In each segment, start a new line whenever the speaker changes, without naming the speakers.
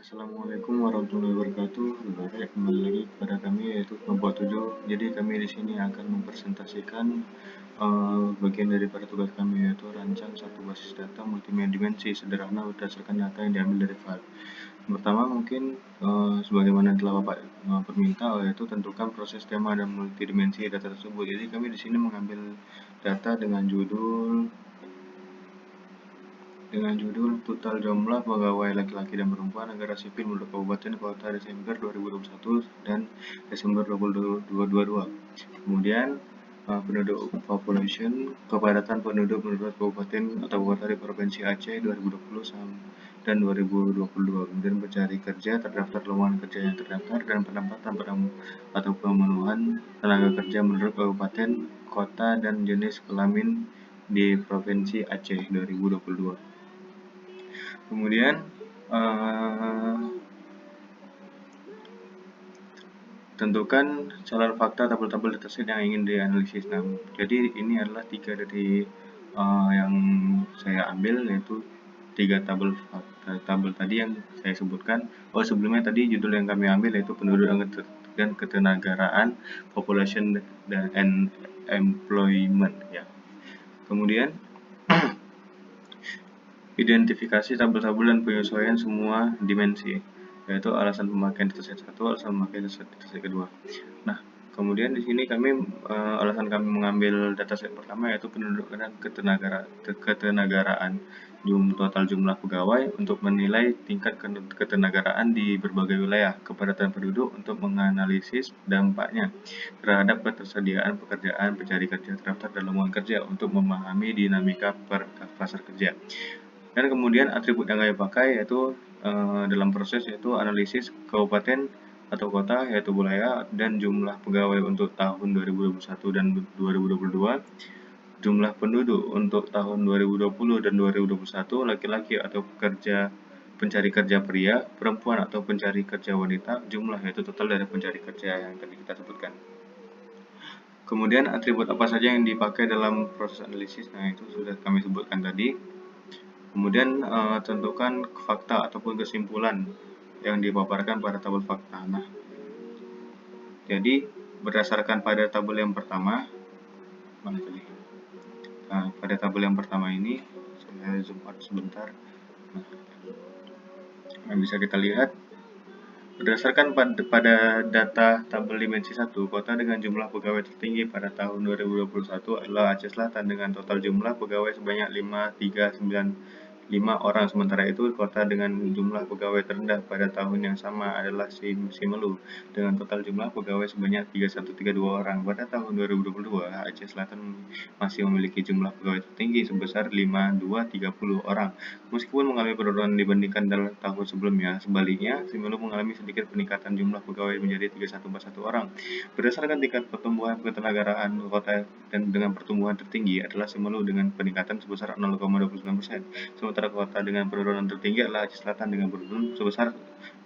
Assalamualaikum warahmatullahi wabarakatuh. Kembali lagi kepada kami yaitu kelompok 7. Jadi kami di sini akan mempresentasikan bagian daripada tugas kami yaitu rancang satu basis data multimedia dimensi sederhana berdasarkan data yang diambil dari file. Pertama mungkin sebagaimana telah Bapak perminta yaitu tentukan proses tema dan multidimensi data tersebut. Jadi kami di sini mengambil data dengan judul total jumlah pegawai laki-laki dan perempuan negara sipil menurut kabupaten kota Desember 2021 dan Desember 2022. Kemudian penduduk population, kepadatan penduduk menurut kabupaten atau kota di Provinsi Aceh 2020 dan 2022. Kemudian pencari kerja, terdaftar lowongan kerja yang terdaftar, dan penempatan atau pemenuhan tenaga kerja menurut kabupaten, kota, dan jenis kelamin di Provinsi Aceh 2022. Kemudian tentukan calon fakta tabel-tabel dataset yang ingin dianalisis. Nah, jadi ini adalah 3 dari yang saya ambil, yaitu 3 tabel tadi yang saya sebutkan. Sebelumnya tadi judul yang kami ambil yaitu penduduk dan ketenagaraan, population and employment ya. Kemudian identifikasi tabel-tabel dan penyesuaian semua dimensi, yaitu alasan pemakaian dataset 1, alasan pemakaian dataset kedua. Nah, kemudian di sini kami alasan kami mengambil dataset pertama yaitu penduduk dan ketenagaraan, total jumlah pegawai untuk menilai tingkat ketenagaraan di berbagai wilayah, kepadatan penduduk untuk menganalisis dampaknya terhadap ketersediaan pekerjaan, pencari kerja terdaftar dan lowongan kerja untuk memahami dinamika per pasar kerja. Dan kemudian atribut yang kami pakai yaitu dalam proses yaitu analisis kabupaten atau kota yaitu wilayah dan jumlah pegawai untuk tahun 2021 dan 2022, jumlah penduduk untuk tahun 2020 dan 2021, laki-laki atau pencari kerja pria, perempuan atau pencari kerja wanita, jumlah yaitu total dari pencari kerja yang tadi kita sebutkan. Kemudian atribut apa saja yang dipakai dalam proses analisis, nah itu sudah kami sebutkan tadi. Kemudian tentukan fakta ataupun kesimpulan yang dipaparkan pada tabel fakta. Nah, jadi berdasarkan pada tabel yang pertama, pada tabel yang pertama ini, saya zoom out sebentar. Nah, bisa kita lihat berdasarkan pada data tabel dimensi 1, kota dengan jumlah pegawai tertinggi pada tahun 2021 adalah Aceh Selatan dengan total jumlah pegawai sebanyak 5 orang, sementara itu kota dengan jumlah pegawai terendah pada tahun yang sama adalah Simelu dengan total jumlah pegawai sebanyak 3132 orang. Pada tahun 2022, Aceh Selatan masih memiliki jumlah pegawai tertinggi sebesar 5230 orang. Meskipun mengalami penurunan dibandingkan dalam tahun sebelumnya, sebaliknya Simelu mengalami sedikit peningkatan jumlah pegawai menjadi 3141 orang. Berdasarkan tingkat pertumbuhan ketenagaraan kota dan dengan pertumbuhan tertinggi adalah Simelu dengan peningkatan sebesar 0,29%. Sementara kota dengan penurunan tertinggi adalah Aceh Selatan dengan penurunan sebesar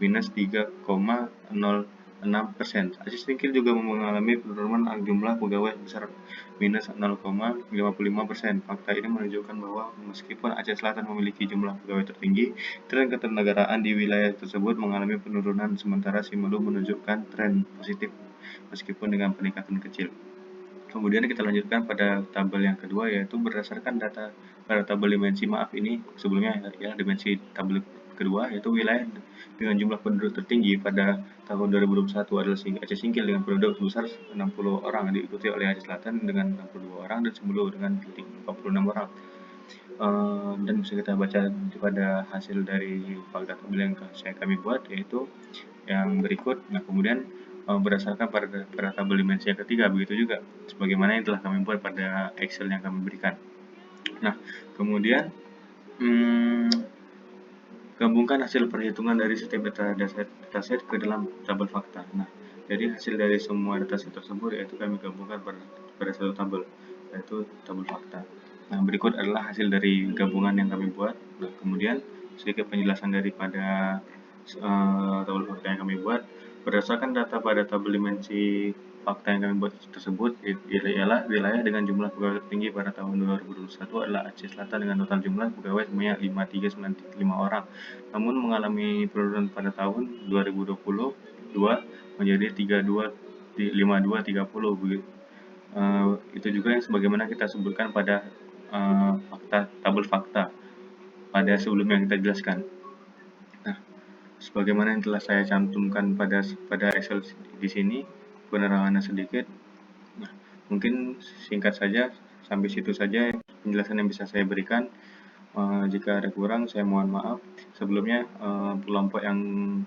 minus 3,06%. Aceh Singkil juga mengalami penurunan jumlah pegawai sebesar minus 0,55%. Fakta ini menunjukkan bahwa meskipun Aceh Selatan memiliki jumlah pegawai tertinggi, tren ketenagaraan di wilayah tersebut mengalami penurunan, sementara Simelu menunjukkan tren positif meskipun dengan peningkatan kecil. Kemudian kita lanjutkan pada tabel yang kedua, yaitu berdasarkan data pada tabel dimensi, sebelumnya ya dimensi tabel kedua yaitu wilayah dengan jumlah penduduk tertinggi pada tahun 2021 adalah Aceh Singkil dengan penduduk sebesar 60 orang, diikuti oleh Aceh Selatan dengan 62 orang dan Simelu dengan 46 orang. Dan bisa kita baca pada hasil dari fakta tabel yang kami buat yaitu yang berikut. Nah, kemudian berdasarkan pada tabel dimensi yang ketiga, begitu juga sebagaimana yang telah kami buat pada Excel yang kami berikan. Nah, kemudian gabungkan hasil perhitungan dari setiap dataset ke dalam tabel fakta. Nah, jadi hasil dari semua dataset tersebut yaitu kami gabungkan pada satu tabel, yaitu tabel fakta. Nah, berikut adalah hasil dari gabungan yang kami buat. Nah, kemudian sedikit penjelasan daripada tabel fakta yang kami buat. Berdasarkan data pada tabel dimensi fakta yang kami buat tersebut, ialah wilayah dengan jumlah pegawai tertinggi pada tahun 2021 adalah Aceh Selatan dengan total jumlah pegawai sebanyak 5395 orang, namun mengalami penurunan pada tahun 2022 menjadi 5230 begitu. Itu juga yang sebagaimana kita sebutkan pada tabel fakta pada sebelumnya kita jelaskan. Nah, sebagaimana yang telah saya cantumkan pada Excel di sini, penerangannya sedikit. Nah, mungkin singkat saja, sampai situ saja penjelasan yang bisa saya berikan. Jika ada kurang, saya mohon maaf. Sebelumnya, kelompok yang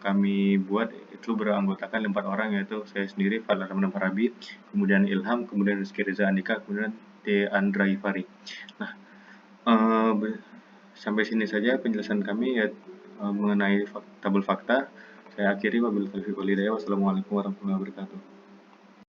kami buat itu beranggotakan 4 orang, yaitu saya sendiri, Fadlan Ramadan Farabi, kemudian Ilham, kemudian Rizky Reza Andika, kemudian Andra Ifari. Nah, sampai sini saja penjelasan kami ya, mengenai tabel fakta. Saya akhiri, wabillahi taufiq wal hidayah. Wassalamualaikum warahmatullahi wabarakatuh.